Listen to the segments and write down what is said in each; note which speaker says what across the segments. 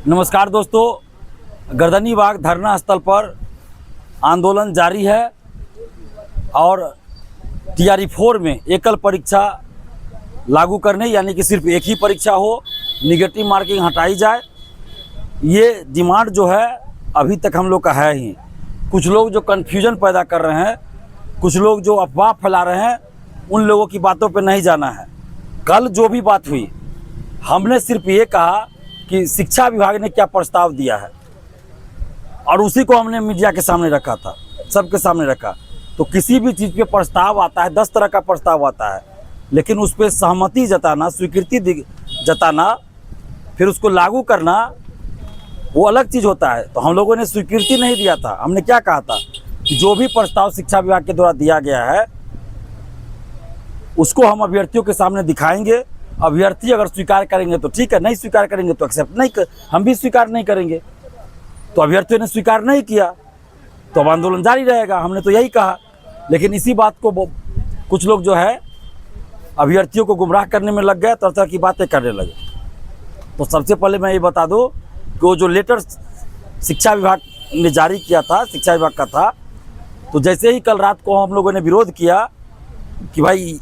Speaker 1: नमस्कार दोस्तों, गर्दनी बाग धरना स्थल पर आंदोलन जारी है और टीआरई 4 में एकल परीक्षा लागू करने यानी कि सिर्फ एक ही परीक्षा हो, निगेटिव मार्किंग हटाई जाए, ये डिमांड जो है अभी तक हम लोग का है ही। कुछ लोग जो कन्फ्यूजन पैदा कर रहे हैं, कुछ लोग जो अफवाह फैला रहे हैं, उन लोगों की बातों पे नहीं जाना है। कल जो भी बात हुई, हमने सिर्फ ये कहा कि शिक्षा विभाग ने क्या प्रस्ताव दिया है और उसी को हमने मीडिया के सामने रखा था, सबके सामने रखा। तो किसी भी चीज़ पे प्रस्ताव आता है, 10 तरह का प्रस्ताव आता है, लेकिन उस पर सहमति जताना, स्वीकृति जताना, फिर उसको लागू करना, वो अलग चीज़ होता है। तो हम लोगों ने स्वीकृति नहीं दिया था। हमने क्या कहा था कि जो भी प्रस्ताव शिक्षा विभाग के द्वारा दिया गया है उसको हम अभ्यर्थियों के सामने दिखाएंगे। अभ्यर्थी अगर स्वीकार करेंगे तो ठीक है, नहीं स्वीकार करेंगे तो एक्सेप्ट नहीं हम भी स्वीकार नहीं करेंगे। तो अभ्यर्थियों ने स्वीकार नहीं किया तो अब आंदोलन जारी रहेगा, हमने तो यही कहा। लेकिन इसी बात को कुछ लोग जो है अभ्यर्थियों को गुमराह करने में लग गए, तरह तरह की बातें करने लगे। तो सबसे पहले मैं ये बता दूं कि वो जो लेटर शिक्षा विभाग ने जारी किया था, शिक्षा विभाग का था, तो जैसे ही कल रात को हम लोगों ने विरोध किया कि भाई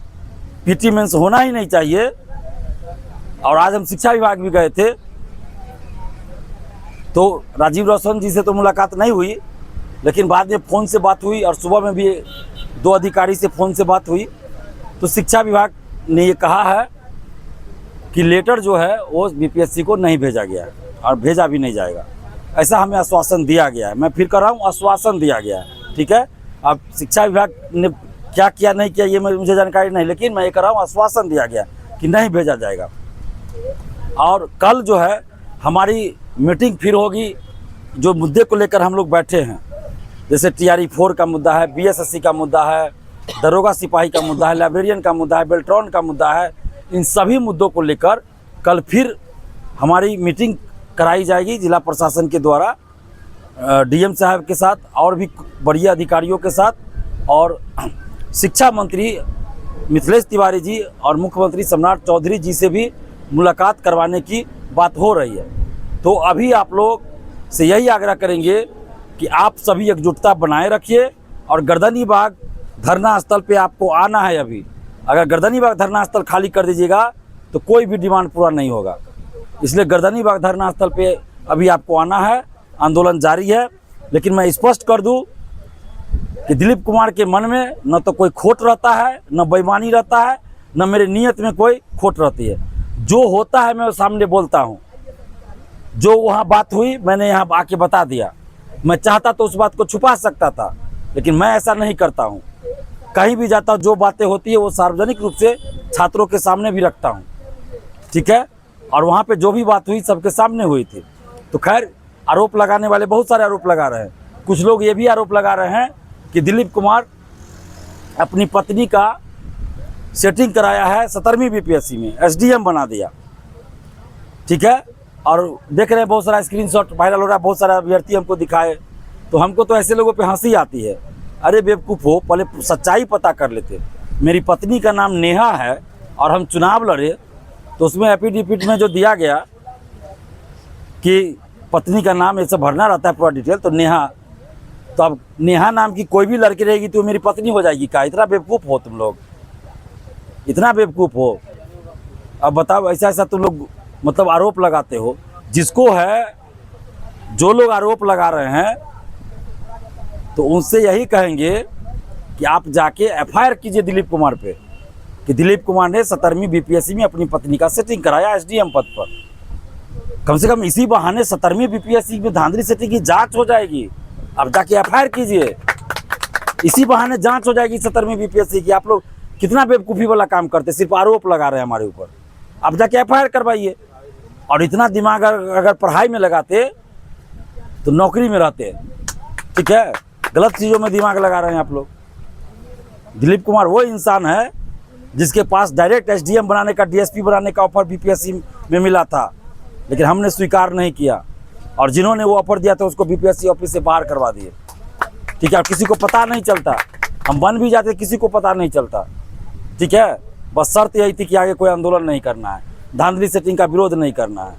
Speaker 1: पीटी मेंस होना ही नहीं चाहिए, और आज हम शिक्षा विभाग भी गए थे, तो राजीव रोशन जी से तो मुलाकात नहीं हुई, लेकिन बाद में फ़ोन से बात हुई और सुबह में भी 2 अधिकारी से फ़ोन से बात हुई। तो शिक्षा विभाग ने ये कहा है कि लेटर जो है वो बीपीएससी को नहीं भेजा गया है और भेजा भी नहीं जाएगा, ऐसा हमें आश्वासन दिया गया है। मैं फिर कर रहा हूँ, आश्वासन दिया गया है, ठीक है। अब शिक्षा विभाग ने क्या किया नहीं किया ये मुझे जानकारी नहीं, लेकिन मैं ये कर रहा हूँ, आश्वासन दिया गया कि नहीं भेजा जाएगा। और कल जो है हमारी मीटिंग फिर होगी, जो मुद्दे को लेकर हम लोग बैठे हैं, जैसे टीआरई 4 का मुद्दा है, बीएसएससी का मुद्दा है, दरोगा सिपाही का मुद्दा है, लाइब्रेरियन का मुद्दा है, बेल्ट्रॉन का मुद्दा है। इन सभी मुद्दों को लेकर कल फिर हमारी मीटिंग कराई जाएगी जिला प्रशासन के द्वारा, डीएम साहब के साथ और भी बड़े अधिकारियों के साथ, और शिक्षा मंत्री मिथिलेश तिवारी जी और मुख्यमंत्री सम्राट चौधरी जी से भी मुलाकात करवाने की बात हो रही है। तो अभी आप लोग से यही आग्रह करेंगे कि आप सभी एकजुटता बनाए रखिए और गर्दनी बाग धरना स्थल पे आपको आना है। अभी अगर गर्दनी बाग धरना स्थल खाली कर दीजिएगा तो कोई भी डिमांड पूरा नहीं होगा, इसलिए गर्दनी बाग धरना स्थल पे अभी आपको आना है। आंदोलन जारी है, लेकिन मैं स्पष्ट कर दूं कि दिलीप कुमार के मन में न तो कोई खोट रहता है, न बेईमानी रहता है, न मेरे नीयत में कोई खोट रहती है। जो होता है मैं सामने बोलता हूँ, जो वहाँ बात हुई मैंने यहाँ आके बता दिया। मैं चाहता तो उस बात को छुपा सकता था, लेकिन मैं ऐसा नहीं करता हूँ। कहीं भी जाता हूँ, जो बातें होती है वो सार्वजनिक रूप से छात्रों के सामने भी रखता हूँ, ठीक है। और वहाँ पे जो भी बात हुई सबके सामने हुई थी। तो खैर, आरोप लगाने वाले बहुत सारे आरोप लगा रहे हैं। कुछ लोग ये भी आरोप लगा रहे हैं कि दिलीप कुमार अपनी पत्नी का सेटिंग कराया है 17वीं बीपीएससी में, एसडीएम बना दिया, ठीक है। और देख रहे हैं बहुत सारा स्क्रीनशॉट वायरल हो रहा है, बहुत सारे अभ्यर्थी हमको दिखाए, तो हमको तो ऐसे लोगों पे हंसी आती है। अरे बेवकूफ़ हो, पहले सच्चाई पता कर लेते। मेरी पत्नी का नाम नेहा है और हम चुनाव लड़े तो उसमें एफिडेविट में जो दिया गया कि पत्नी का नाम ऐसा भरना रहता है पूरा डिटेल, तो नेहा, तो अब नेहा नाम की कोई भी लड़की रहेगी तो मेरी पत्नी हो जाएगी क्या? इतना बेवकूफ़ हो तुम लोग, इतना बेवकूफ़ हो। अब बताओ, ऐसा ऐसा तुम लोग मतलब आरोप लगाते हो। जिसको है, जो लोग आरोप लगा रहे हैं तो उनसे यही कहेंगे कि आप जाके एफआईआर कीजिए दिलीप कुमार पे कि दिलीप कुमार ने 17वीं बीपीएससी में अपनी पत्नी का सेटिंग कराया एसडीएम पद पर। कम से कम इसी बहाने 17वीं बीपीएससी में धांधली सेटिंग की जांच हो जाएगी। आप जाके एफआईआर कीजिए, इसी बहाने जांच हो जाएगी 17वीं बीपीएससी की। आप लोग कितना बेवकूफ़ी वाला काम करते, सिर्फ आरोप लगा रहे हैं हमारे ऊपर। आप जाके एफआईआर करवाइए। और इतना दिमाग अगर पढ़ाई में लगाते तो नौकरी में रहते, ठीक है। गलत चीज़ों में दिमाग लगा रहे हैं आप लोग। दिलीप कुमार वो इंसान है जिसके पास डायरेक्ट एसडीएम बनाने का, डीएसपी बनाने का ऑफर बीपीएससी में मिला था, लेकिन हमने स्वीकार नहीं किया। और जिन्होंने वो ऑफर दिया था उसको बीपीएससी ऑफिस से बाहर करवा दिए, ठीक है। और किसी को पता नहीं चलता, हम बन भी जाते किसी को पता नहीं चलता, ठीक है। बस शर्त यही थी कि आगे कोई आंदोलन नहीं करना है, धांधली सेटिंग का विरोध नहीं करना है।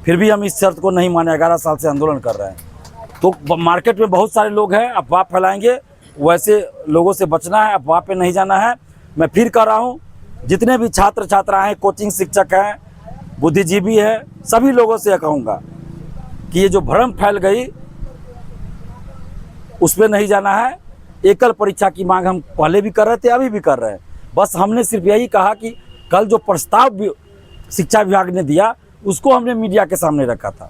Speaker 1: फिर भी हम इस शर्त को नहीं माने, 11 साल से आंदोलन कर रहे हैं। तो मार्केट में बहुत सारे लोग हैं, अफवाह फैलाएंगे, वैसे लोगों से बचना है, अफवाह पे नहीं जाना है। मैं फिर कह रहा हूँ, जितने भी छात्र छात्रा हैं, कोचिंग शिक्षक हैं, बुद्धिजीवी हैं, सभी लोगों से कहूँगा कि ये जो भ्रम फैल गई उस पर नहीं जाना है। एकल परीक्षा की मांग हम पहले भी कर रहे थे, अभी भी कर रहे हैं। बस हमने सिर्फ यही कहा कि कल जो प्रस्ताव शिक्षा विभाग ने दिया उसको हमने मीडिया के सामने रखा था,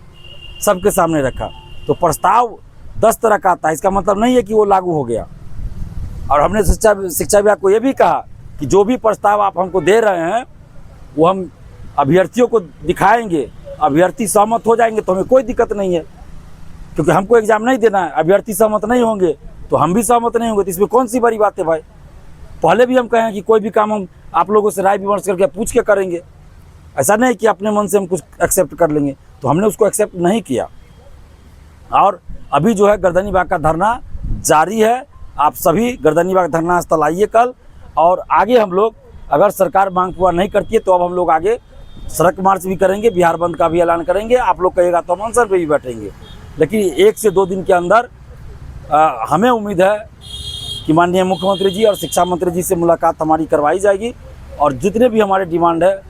Speaker 1: सबके सामने रखा। तो प्रस्ताव 10 तरह का था, इसका मतलब नहीं है कि वो लागू हो गया। और हमने शिक्षा विभाग को ये भी कहा कि जो भी प्रस्ताव आप हमको दे रहे हैं वो हम अभ्यर्थियों को दिखाएंगे, अभ्यर्थी सहमत हो जाएंगे तो हमें कोई दिक्कत नहीं है, क्योंकि हमको एग्जाम नहीं देना है। अभ्यर्थी सहमत नहीं होंगे तो हम भी सहमत नहीं होंगे, तो इसमें कौन सी बड़ी बात है भाई। पहले भी हम कहें कि कोई भी काम हम आप लोगों से राय विमर्श करके पूछ के करेंगे, ऐसा नहीं कि अपने मन से हम कुछ एक्सेप्ट कर लेंगे। तो हमने उसको एक्सेप्ट नहीं किया। और अभी जो है गर्दनी बाग का धरना जारी है। आप सभी गर्दनी बाग धरना स्थल आइए कल, और आगे हम लोग अगर सरकार मांग पूरा नहीं करती है तो अब हम लोग आगे सड़क मार्च भी करेंगे, बिहार बंद का भी ऐलान करेंगे। आप लोग कहिएगा तो हम अनशन पे भी बैठेंगे। लेकिन 1 से 2 दिन के अंदर हमें उम्मीद है कि माननीय मुख्यमंत्री जी और शिक्षा मंत्री जी से मुलाकात हमारी करवाई जाएगी, और जितने भी हमारे डिमांड है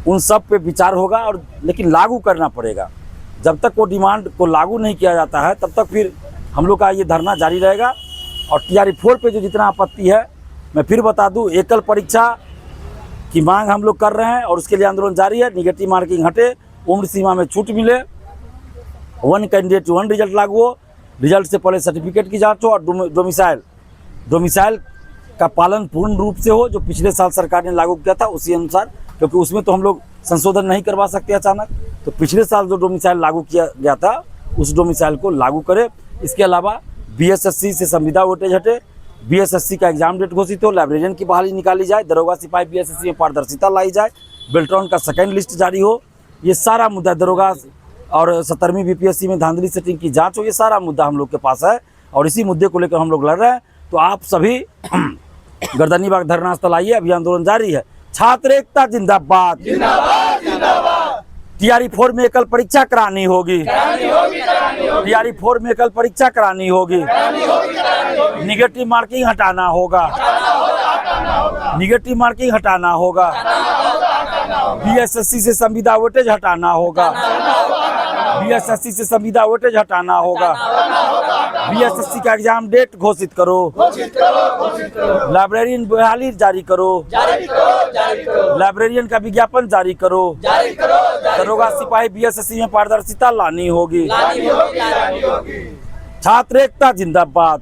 Speaker 1: उन सब पे विचार होगा। और लेकिन लागू करना पड़ेगा। जब तक वो डिमांड को लागू नहीं किया जाता है तब तक फिर हम लोग का ये धरना जारी रहेगा। और TRE 4 पे जो जितना आपत्ति है, मैं फिर बता दूं, एकल परीक्षा की मांग हम लोग कर रहे हैं और उसके लिए आंदोलन जारी है। निगेटिव मार्किंग हटे, उम्र सीमा में छूट मिले, 1 कैंडिडेट 1 रिजल्ट लागू हो, रिजल्ट से पहले सर्टिफिकेट की जांच हो, और डोमिसाइल का पालन पूर्ण रूप से हो, जो पिछले साल सरकार ने लागू किया था उसी अनुसार, क्योंकि उसमें तो हम लोग संशोधन नहीं करवा सकते अचानक। तो पिछले साल जो डोमिसाइल लागू किया गया था उस डोमिसाइल को लागू करे। इसके अलावा BSSC से संविदा वेटेज हटे, BSSC का एग्जाम डेट घोषित हो, लाइब्रेरियन की बहाली निकाली जाए, दरोगा सिपाही BSSC में पारदर्शिता लाई जाए, बेल्ट्रॉन का सेकेंड लिस्ट जारी हो। ये सारा मुद्दा, दरोगा और 17वीं BPSC में धांधली सेटिंग की जांच हो, ये सारा मुद्दा हम लोग के पास है और इसी मुद्दे को लेकर हम लोग लड़ रहे हैं। तो आप सभी गर्दनी बाग धरना स्थल आइए, अभी आंदोलन जारी है। छात्र एकता जिंदाबाद, TRE 4 में एकल परीक्षा करानी होगी, TRE 4 में एकल परीक्षा करानी होगी, निगेटिव मार्किंग हटाना होगा, निगेटिव मार्किंग हटाना होगा, BSSC से संविदा वेटेज हटाना होगा, BSSC से संविदा वेटेज हटाना होगा, BSSC का एग्जाम डेट घोषित करो, लाइब्रेरियन बहाली जारी करो, लाइब्रेरियन का विज्ञापन जारी करो, दरोगा सिपाही BSSC में पारदर्शिता लानी होगी। छात्र एकता जिंदाबाद।